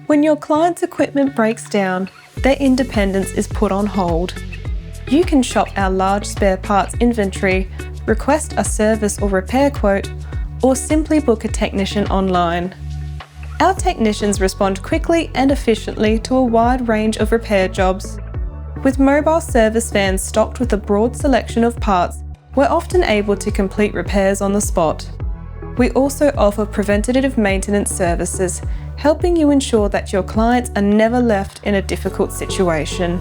When your client's equipment breaks down, their independence is put on hold. You can shop our large spare parts inventory, request a service or repair quote, or simply book a technician online. Our technicians respond quickly and efficiently to a wide range of repair jobs. With mobile service vans stocked with a broad selection of parts, we're often able to complete repairs on the spot. We also offer preventative maintenance services, helping you ensure that your clients are never left in a difficult situation.